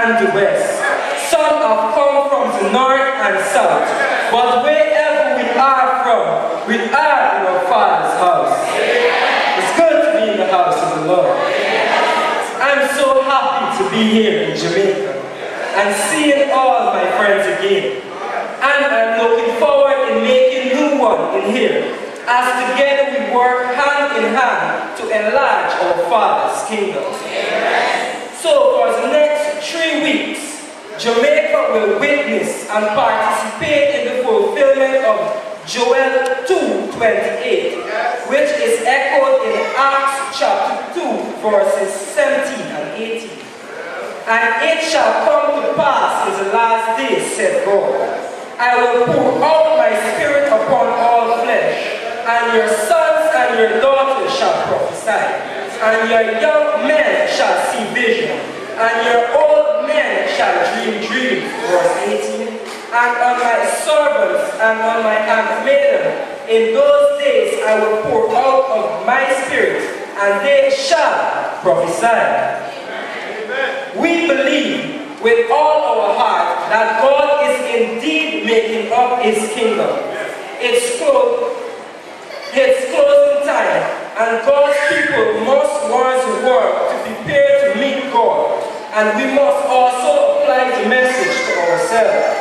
and the west. Some have come from the north and south. But wherever we are from, we are in our Father's house. It's good to be in the house of the Lord. I'm so happy to be here in Jamaica and seeing all my friends again. And I'm looking forward in making new one in here, as together we work hand in hand to enlarge our Father's kingdom. So for the next 3 weeks, Jamaica will witness and participate in the fulfillment of Joel 2:28, which is echoed in Acts chapter 2, verses 17 and 18. And it shall come to pass in the last days, said God, I will pour out my spirit upon all flesh, and your sons and your daughters shall prophesy, and your young men shall see vision, and your old men shall dream dreams. Verse 18. And on my servants and on my handmaiden, in those days I will pour out of my spirit, and they shall prophesy. Amen. We believe with all our heart that God is indeed making up his kingdom. It's closing time, and God's people must want to work to prepare to meet God, and we must also apply the message to ourselves.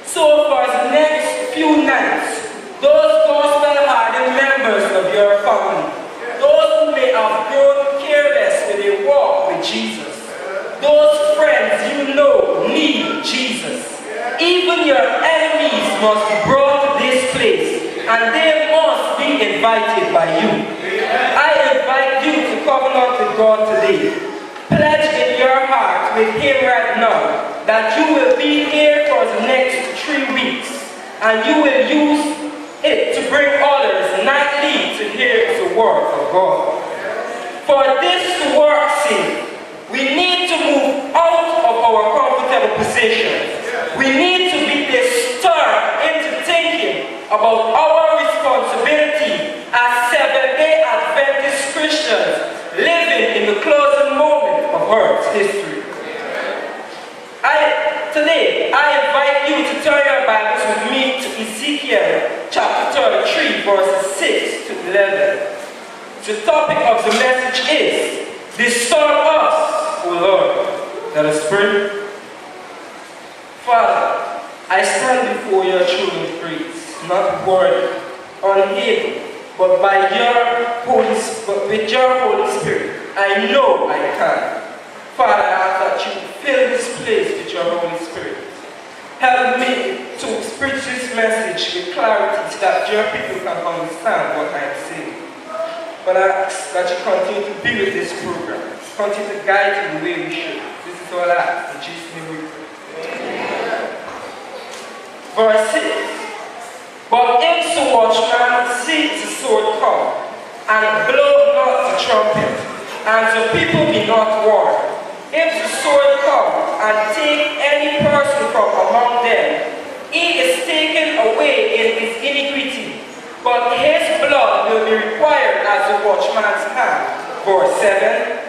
So for the next few nights, those gospel-hardened members of your family, those who may have grown careless with a walk with Jesus, those friends you know need Jesus, even your enemies must be brought to this place, and they must be invited by you. I invite you to covenant with God today. Pledge in your heart with him right now that you will be here for the next 3 weeks, and you will use it to bring others nightly to hear the word of God. For this to work, we need to move out of our comfortable positions. We need to be stirred into thinking about our responsibility as Seventh-day Adventist Christians living in the closing moment of Earth's history. Today, I invite you to turn your Bibles with me to Ezekiel chapter 33, verses 6 to 11. The topic of the message is, Restore us, O Lord. Let us pray. Father, I stand before your throne in praise, not worthy, unable, but with your Holy Spirit, I know I can. Father, I ask that you fill this place with your Holy Spirit. Help me to preach this message with clarity so that your people can understand what I am saying. But I ask that you continue to be with this program. Continue to guide it the way we should. This is all I ask. In Jesus' name we pray. Verse 6. But if the watchman sees the sword come, and blow not the trumpet, and the people be not warned, if the sword come and take any person from among them, he is taken away in his iniquity, but his blood will be required as the watchman's hand. Verse 7.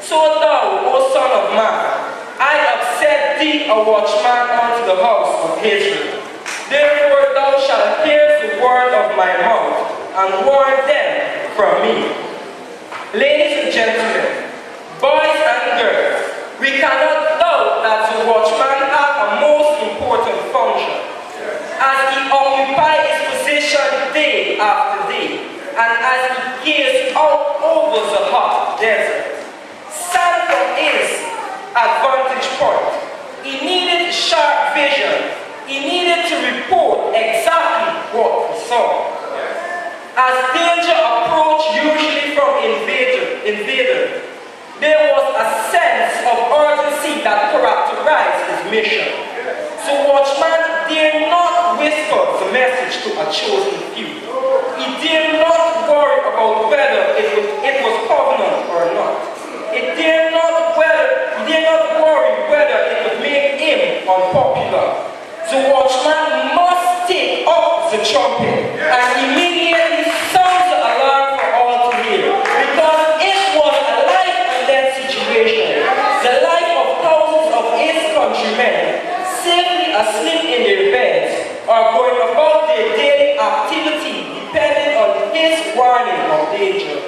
So thou, O son of man, I have set thee a watchman unto the house of Israel. Therefore thou shalt hear the word of my mouth, and warn them from me. Ladies and gentlemen, boys and girls, we cannot doubt that the watchman has a most important function, as he occupies his position day after day, and as he gazes out over the hot desert. Stand from his advantage point. He needed sharp vision. He needed to report exactly what he saw. As danger approached, usually from invader, there was a sense of urgency that characterized his mission. So watchman dare not whisper the message to a chosen few. He dare not worry about whether it was covenant or not. He dare not worry whether it would make him unpopular. The watchman must take up the trumpet and immediately sound the alarm for all to danger.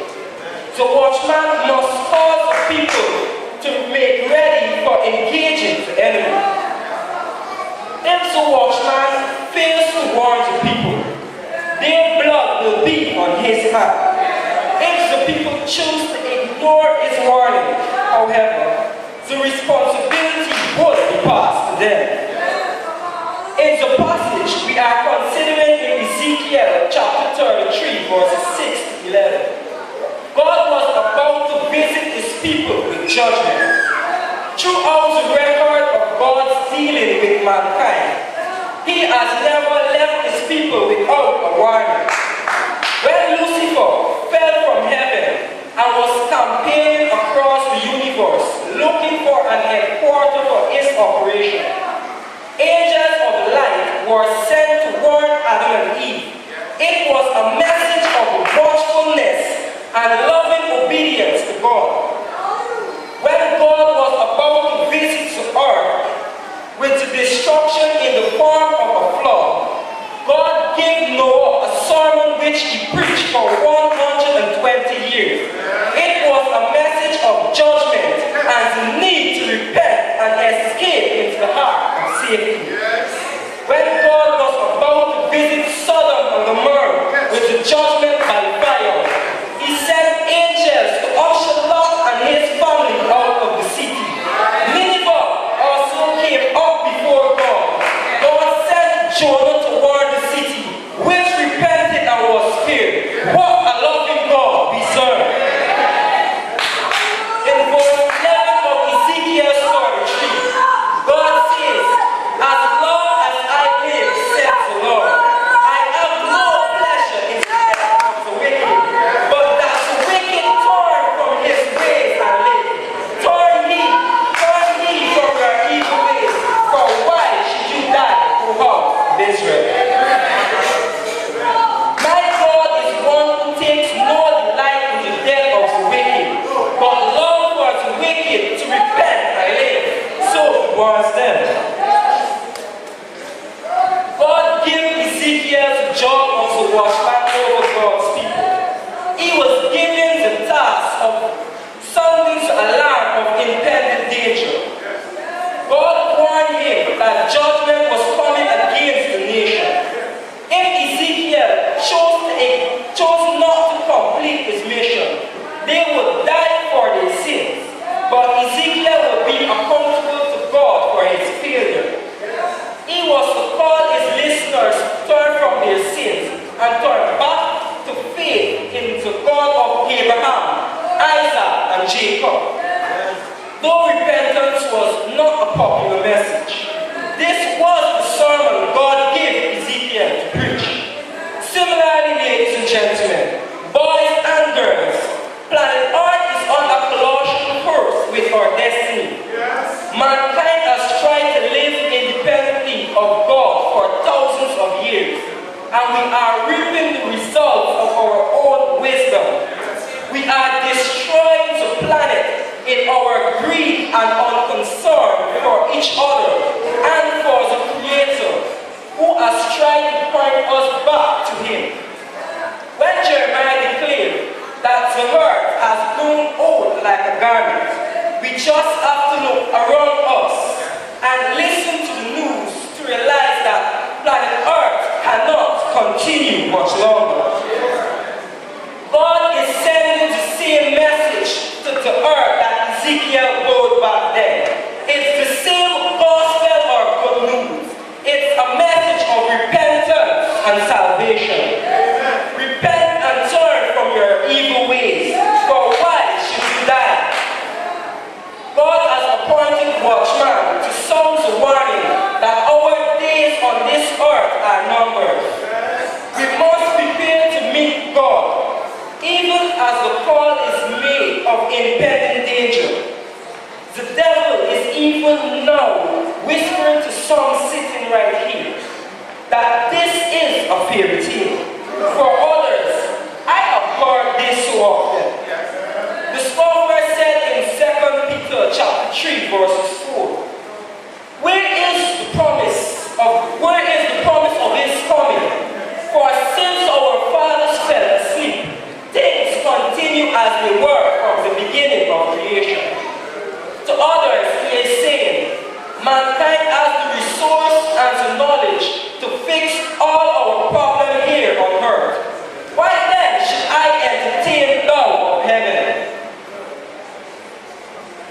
The watchman must cause the people to make ready for engaging the enemy. If the watchman fails to warn the people, their blood will be on his hand. If the people choose to ignore his warning, however, the responsibility would be passed to them. In the passage we are considering in Ezekiel chapter 33, verses 6 to 11, God was about to visit his people with judgment. Throughout the record of God's dealing with mankind, he has never left his people without a warning. When Lucifer fell from heaven and was campaigning across the universe looking for an headquarters for his operation, angels of light were sent to warn Adam and Eve. It was a message of watchfulness and loving obedience to God. When God was about to visit the earth with the destruction in the form of a flood, God gave Noah a sermon which he preached for 120 years. It was a message of judgment and the need to repent and escape into the ark of safety. When God was about to visit Sodom and Gomorrah with the judgment by fire, he sent angels to usher Lot and his family out of the city. Nineveh also came up before God. God sent Jonah to warn the city, which repented and was spared. What a loving God we serve. In verse 11 of Ezekiel 33, God says, "As long as I live, says the Lord, I have no pleasure in the death of the wicked, but that the wicked turn from his ways and live. Turn ye from your evil ways, for why should you die, O house of Israel?" My God is one who takes no delight in the death of the wicked, but longs for the wicked to repent and live. So he warns them. God gave Ezekiel the job of the watchman over God's people. He was given the task of sounding the alarm of impending danger. God warned him that judgment was coming against the nation. If Ezekiel chose not to complete his mission, they would die for their sins. But Ezekiel would be accountable to God for his failure. He was to call his listeners to turn from their sins and turn back to faith in the God of Abraham, Isaac, and Jacob. Though repentance was not a popular message, this was the sermon God gave Ezekiel to preach. Similarly, ladies and gentlemen, boys and girls, planet Earth is on a colossal course with our destiny. Mankind has tried to live independently of God for thousands of years, and we are reaping the results of our own wisdom. We are destroying the planet in our greed and unconcern for each other and for the Creator, who has tried to point us back to Him. When Jeremiah declared that the earth has grown old like a garment, we just have to look around us and listen to the news to realize that planet Earth cannot continue much longer. God is sending the same message to the earth that Ezekiel wrote back then. It's the same gospel or good news. It's a message of repentance and salvation. Repent and turn from your evil ways, for why should you die? God has appointed watchmen to sound the warning that our days on this earth are numbered. We must prepare to meet God, even as the call is made of impending danger. The devil is even now whispering to some sitting right here that this is a fairy tale. For others, I have heard this so often. The scoffer said in 2 Peter chapter 3, verses 4, where is the promise of his coming? For since our fathers fell asleep, things continue as they were from the beginning of creation. To others, he is saying, mankind has the resource and the knowledge to fix all our problems here on earth. Why then should I entertain love of heaven?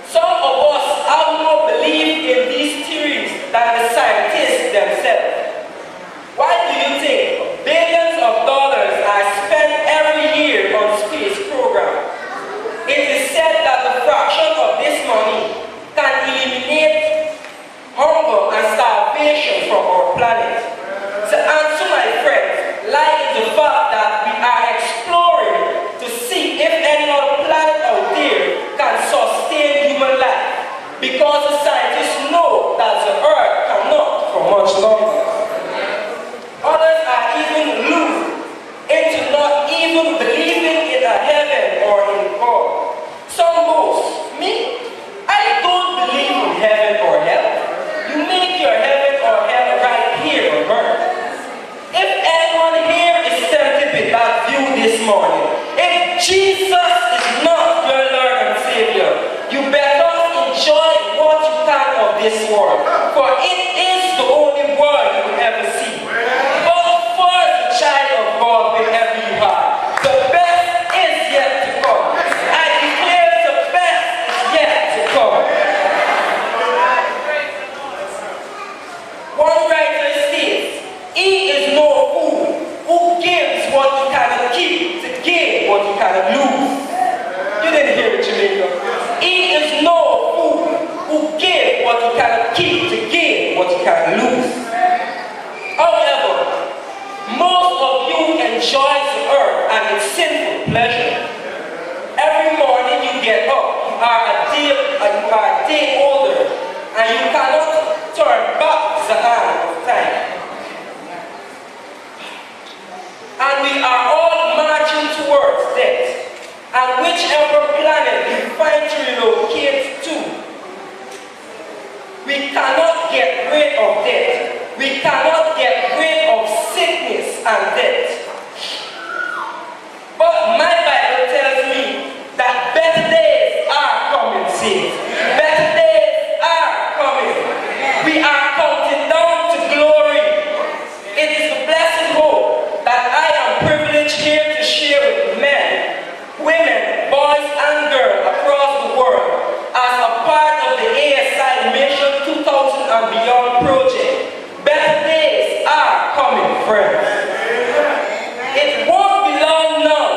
Some of us have more belief in these theories than the scientists themselves. Why do you think billions of dollars are spent every year on space programs? It is said that the fraction of this money can eliminate hunger and starvation from our planet. The answer, my friends, lies in the fact that we are exploring to see if any other planet out there can sustain human life, because the scientists know that the Earth cannot for much longer. Others are even lured into not even believing in a heaven or in God. Some boast, me, I don't believe in heaven or hell. You make your heaven or hell right here on earth. If anyone here is tempted with that view this morning, if Jesus is not your Lord and Savior, you better enjoy what you can of this world, for it is the only world you will ever see. But for the child of God, wherever you are, the best is yet to come. I declare the best is yet to come. One writer states, he is no fool who gives what he cannot keep to gain what he cannot lose. You didn't hear it, Jamaica. He is no fool who gives what he cannot keep to gain what he cannot lose. However, most of you enjoy the earth and its sinful pleasure. Every morning you get up, you are a day older, and you cannot turn back the hand of time. And we are all marching towards death. And whichever planet we find to relocate to, we cannot get rid of death. We cannot get rid of sickness and death. But my Bible tells me that better days are coming, saints. Better days are coming. We are counting down to glory. It is a blessed hope that I am privileged here to share with men, women, boys and girls across the world as a part of the ASI Mission 2000 and Beyond project. Better days are coming, friends. It won't be long now.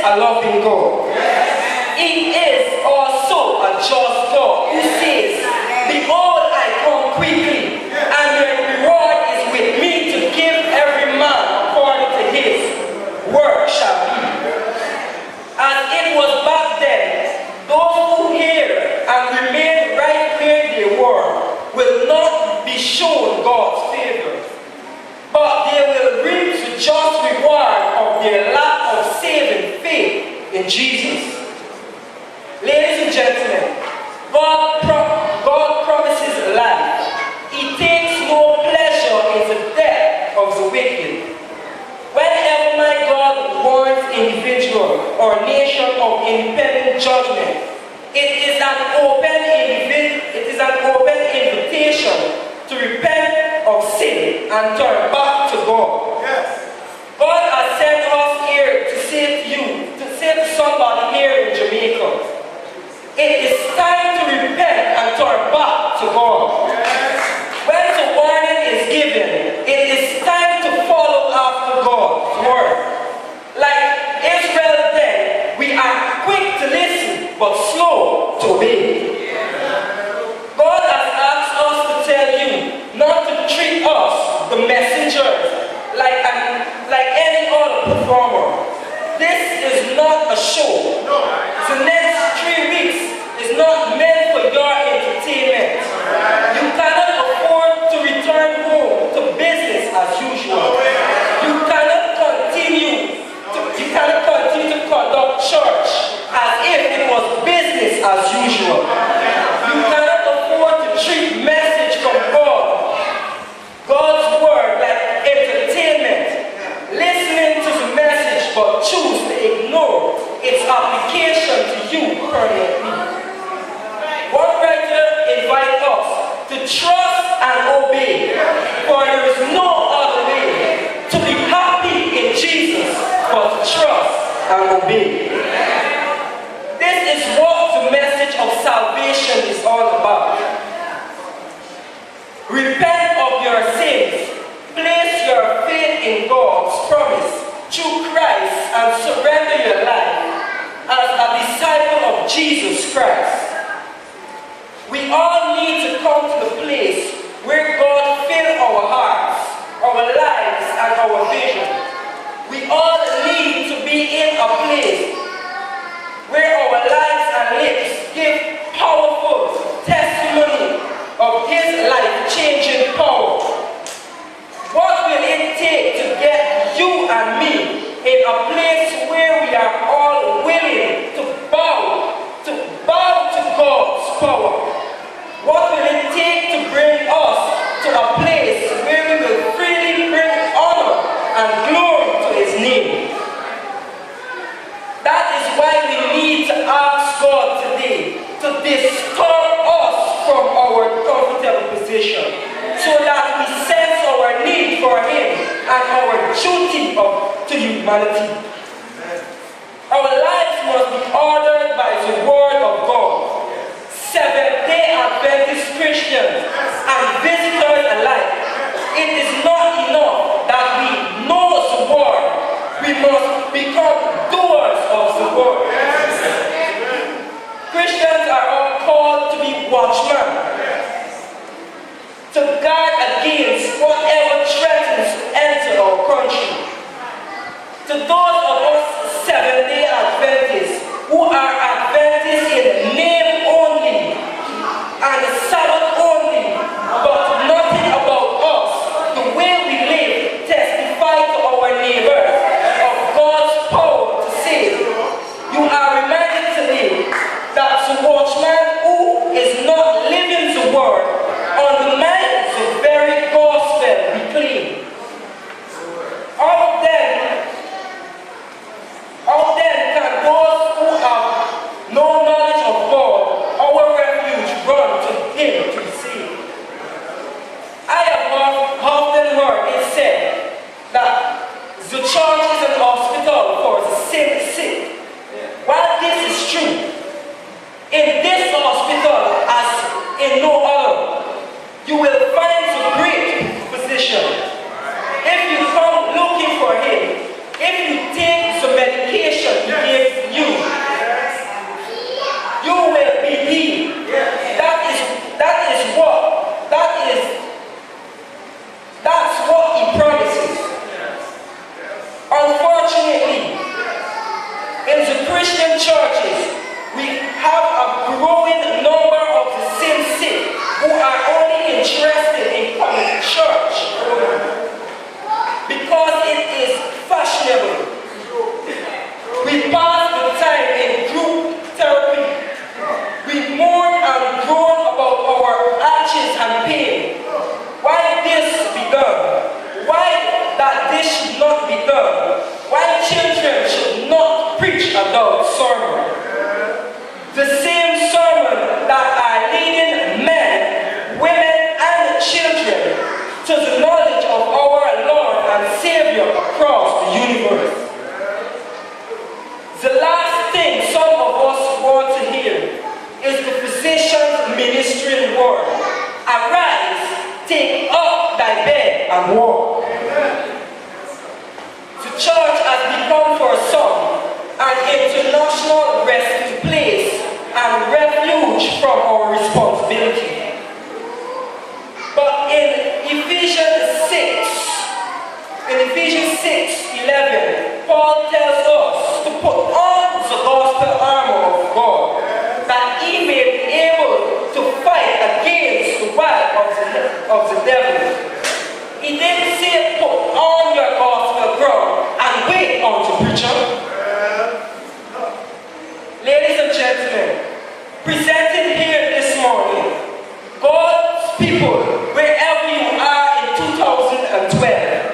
is a loving God. He is also a just God who says, behold, I come quickly, and your reward is with me to give every man according to his work shall be. As it was back then, those who hear and remain right where they were will not be shown God's favor, but they will reap the just reward of their lack of saving faith in Jesus. Ladies and gentlemen, God promises life. He takes no pleasure in the death of the wicked. Whenever my God warns individual or nation of impending judgment, it is an open invitation to repent of sin and turn back to God. Yes. God has sent us here to say to you, to say to somebody here in Jamaica, it is time to repent and turn back to God. Yes. When the warning is given, it is time to follow after God's word. Like Israel then, we are quick to listen, but slow to obey. God has asked us to tell you not to treat us, the messengers, like any other performer. This is not a show. The next 3 weeks is not meant for your entertainment. You cannot afford to return home to business as usual. You cannot continue to conduct church as if it was business as usual. You cannot afford to treat message from God's word, like entertainment, listening to the message but choose to ignore its application to you permanently. One writer invites us to trust and obey, for there is no other way to be happy in Jesus but to trust and obey. This is what the message of salvation is all about. Repent of your sins, place your faith in God's promise through Christ, and surrender your life as a disciple of Jesus Christ. We all need to come to the place where God fills our hearts, our lives, and our vision. We all need to be in a place where our lives and lips give powerful testimony of His life-changing power. What will it take to get you and me in a place where we are all willing to bow to God's power? What will it take to bring us to a place where we will freely bring honor and glory to His name? That is why we need to ask God today to disturb us from our comfortable position, so that we sense our need for Him and our duty to humanity. Our lives must be ordered by the Word of God. Seventh-day Adventist Christians and visitors alike, it is not enough that we know the Word. We must become doers of the Word. Christians are all called to be watchmen, to guard against whatever threatens to enter our country. To those of us Seventh-day Adventists who are Adventists in name only and Sabbath only, but nothing about us, the way we live, testify to our neighbors of God's power to save. You are reminded today that the watchman who is not living the word undermines the very gospel we claim. How then can those who have no knowledge of God, our refuge, run to Him to be saved? I have often heard it said that the church is an hospital for the sick. While this is true, in this hospital, as in no other, you will find the great physician. If you come looking for Him, if you take the medication He gave churches, we have a growing number of the same sick who are only interested in coming to church because it is fashionable. We pass the time in group therapy. We mourn and groan about our arches and pain. Why this be done? Why that this should not be done? Why children should not preach adult sermon? The same sermon that are leading men, women, and children to the knowledge of our Lord and Savior across the universe. The last thing some of us want to hear is the physician's ministering word. Arise, take up thy bed and walk. The church has become for some an international rescue place and refuge from our responsibility. But in Ephesians 6:11, Paul tells us to put on the gospel armor of God, that he may be able to fight against the wiles of the devil. He didn't say put on your gospel ground and wait on the preacher. Ladies and gentlemen, presented here this morning, God's people, wherever you are in 2012,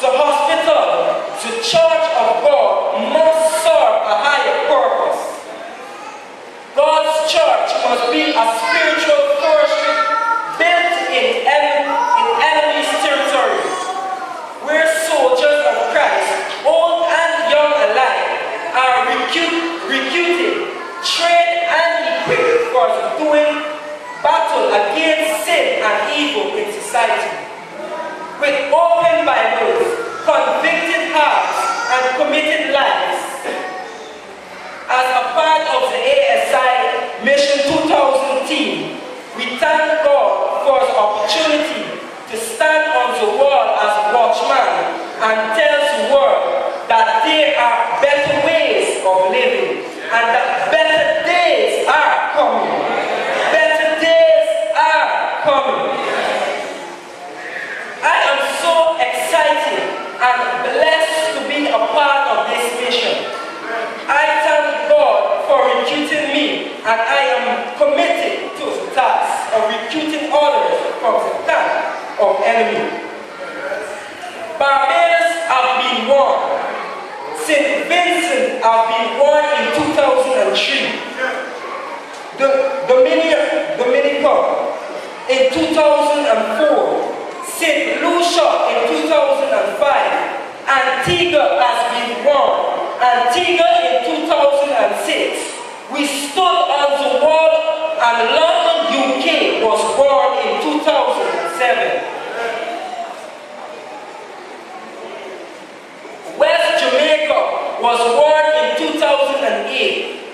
the hospital, the church of God must serve a higher purpose. God's church must be a spiritual fortress built in enemy's territory, where soldiers of Christ, old and young alike, are recruited, trained, and equipped for doing battle against sin and evil in society. With open Bibles, convicted hearts, and committed lives. As a part of the ASI Mission 2000 team, we thank God for the opportunity to stand on the wall as a watchman and tell the world that there are better ways of living and that better days are coming. Better days are coming. I am so excited and blessed to be a part of this mission. I thank God for recruiting me, and I am committed to the task of recruiting others from the camp of enemy. Barbados have been won. St. Vincent have been won in 2003. The Dominica in 2004. St. Lucia in 2005. Antigua has been won. Antigua in 2006. We stood on the wall and London, UK was born in 2007. West Jamaica was born in 2008.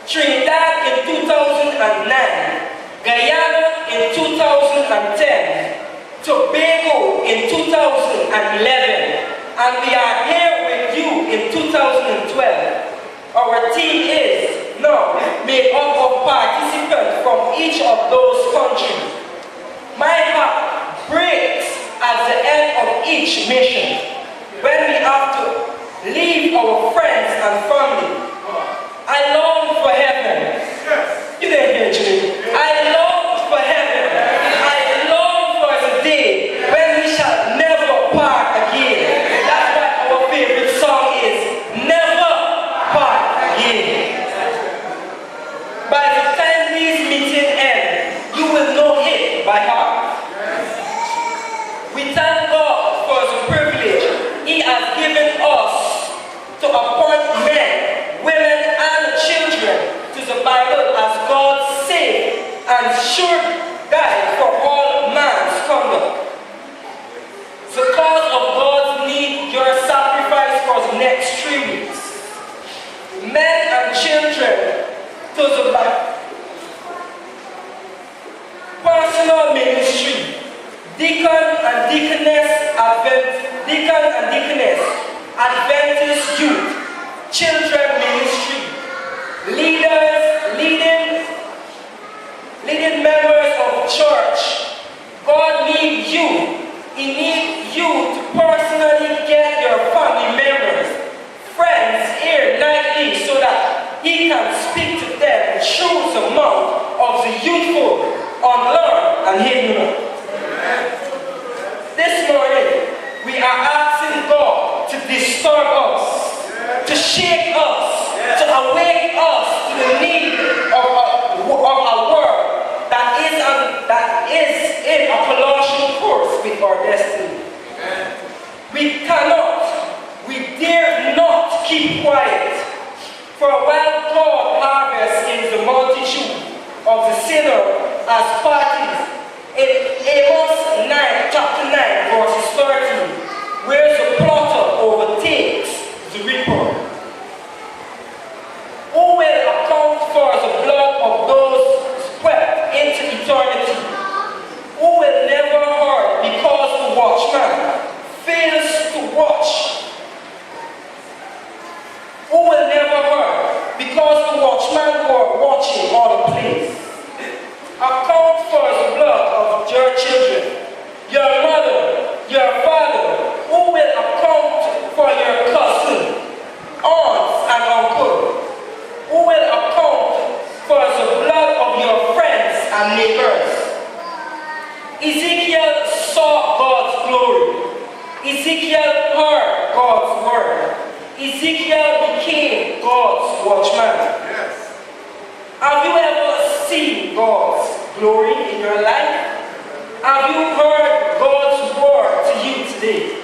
Trinidad in 2009. Guyana in 2010. Tobago in 2011. And we are here with you in 2012. Our team is now made up of participants from each of those countries. My heart breaks at the end of each mission when we have to leave our friends and family. I long for heaven. You didn't hear me. I long for heaven. I long for the day when we shall never part again. That's why our favorite song is Never Part Again. By the time these meetings end, you will know it by heart. We thank God for the privilege He has given us to appoint men, women, and children to the Bible as God's safe and sure guide for all man's conduct. The cause of God needs your sacrifice for the next 3 weeks. Men and children to the Bible. Personal ministry. Deacon and deaconess, Adventist youth, children ministry, disturb us, to shake us, to awake us to the need of a world that is in a colossal course with our destiny. We dare not keep quiet. For while God harvests in the multitude of the sinner as parties, in Amos 9, chapter 9, verses 13, where the plotter overtakes the reaper. Who will account for the blood of those swept into eternity? Who will never hurt because the watchman fails to watch? Who will never hurt because the watchman were watching all the place? Account for the blood of your children, your mother, your father. Who will account for your cousin, aunts, and uncle? Who will account for the blood of your friends and neighbors? Ezekiel saw God's glory. Ezekiel heard God's word. Ezekiel became God's watchman. Yes. Have you ever seen God's glory in your life? Have you heard God's word to you today?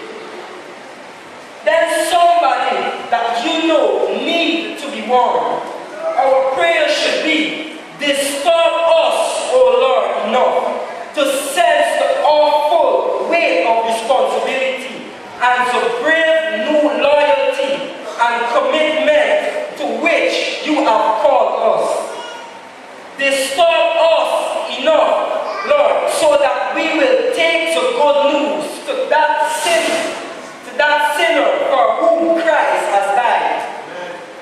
Then somebody that you know needs to be warned. Our prayer should be, disturb us, O Lord, enough to sense the awful weight of responsibility and the brave new loyalty and commitment to which you have called us. Disturb us enough, Lord, so that we will take the good news to that sinner for whom Christ has died.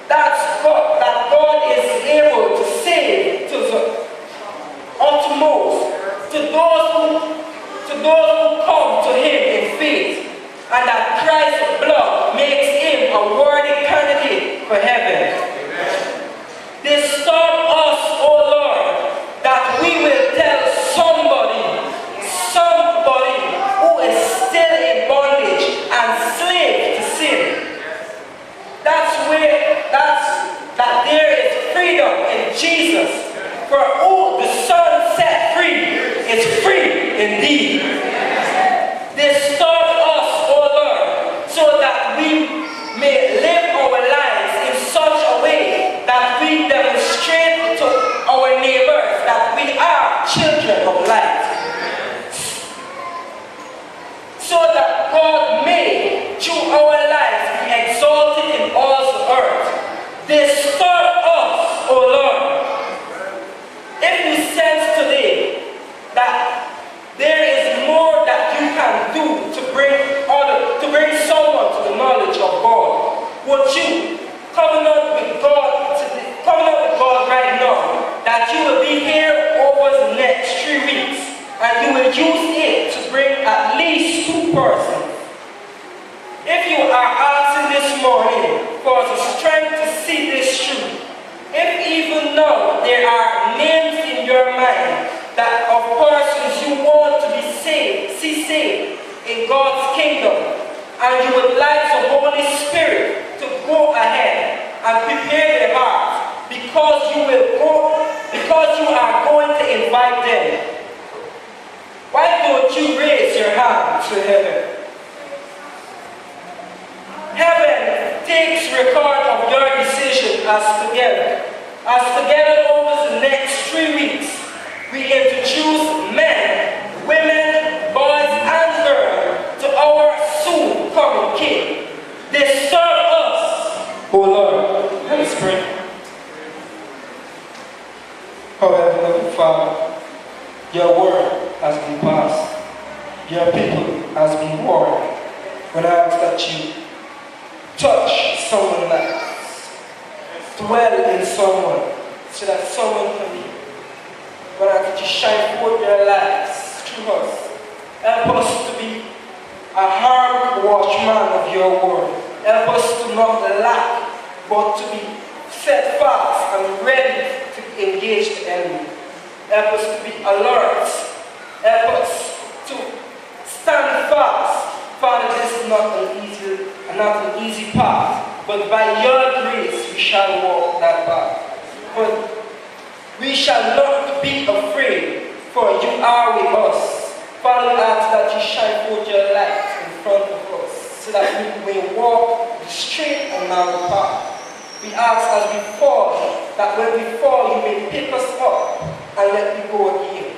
That God is able to save to the utmost, to those who come to Him in faith, and that Christ's blood makes Him a worthy candidate for heaven. Amen. Disturb us, O Lord, that we will tell somebody who is still in bondage and slave to sin. That there is freedom in Jesus. For who the Son set free is free indeed. Disturb us, O Lord, so that we may live our lives in such a way that we demonstrate to our neighbors that we are children of light. So that God may, through our lives, be exalted in all the earth. Disturb us, O Lord. If you sense today that there is more that you can do to bring someone to the knowledge of God, would you covenant with God right now that you will be here over the next 3 weeks and you will use it to bring at least 2 persons? If you are asking this morning for the strength to see this through, if even now there are names in your mind that of persons you want to see saved in God's kingdom, and you would like the Holy Spirit to go ahead and prepare their hearts because you are going to invite them, why don't you raise your hand to heaven? Heaven takes record of your decision as together over the next 3 weeks, we introduce men, women, boys, and girls to our soon coming King. Disturb us, O Lord. Let us pray. However, Heavenly Father, your word has been passed, your people has been warned. When I ask that you touch someone's life, dwell in someone, so that someone can be. When I ask that you shine forth your lights through us, help us to be a hard watchman of your word. Help us to not lack, but to be steadfast and ready to engage the enemy. Help us to be alert. Help us to stand fast Father, this is not an easy path, but by your grace we shall walk that path. But we shall not be afraid, for you are with us. Father, we ask that you shine forth your light in front of us, so that we may walk the straight and narrow path. We ask as we fall, that when we fall, you may pick us up and let me go again.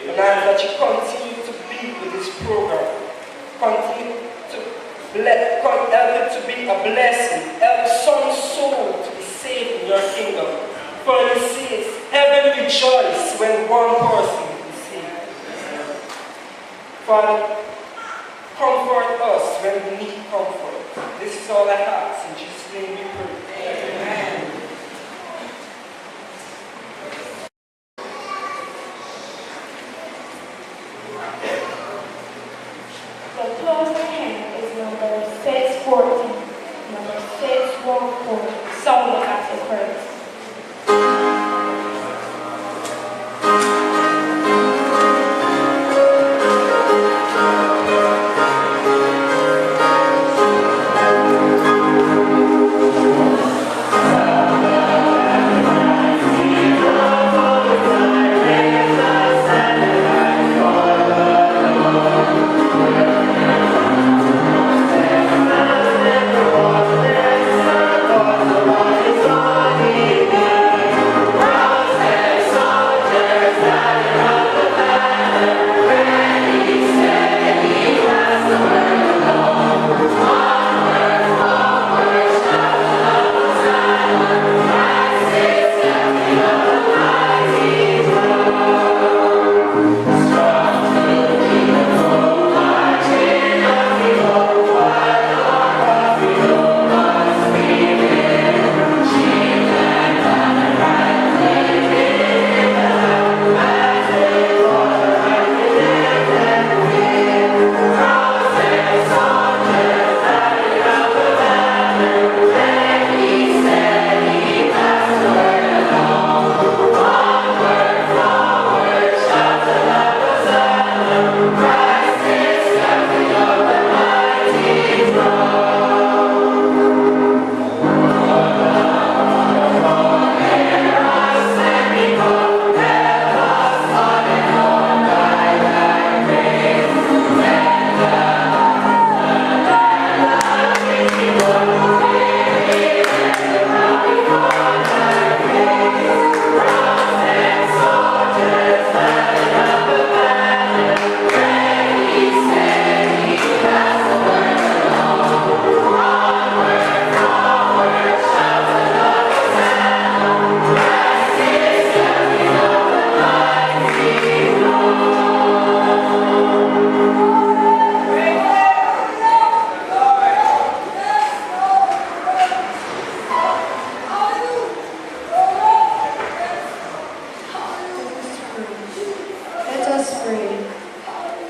And I ask that you continue to be with this program. Continue to help it to be a blessing. Help some soul to be saved in your kingdom. For it says, heaven rejoices when one person is saved. Father, comfort us when we need comfort. This is all I ask. In Jesus' name we pray. Amen. The closing hymn is number 614, number 614, Soul of After Praise.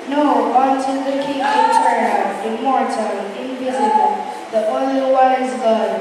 No, unto the King eternal, immortal, invisible, the only wise God,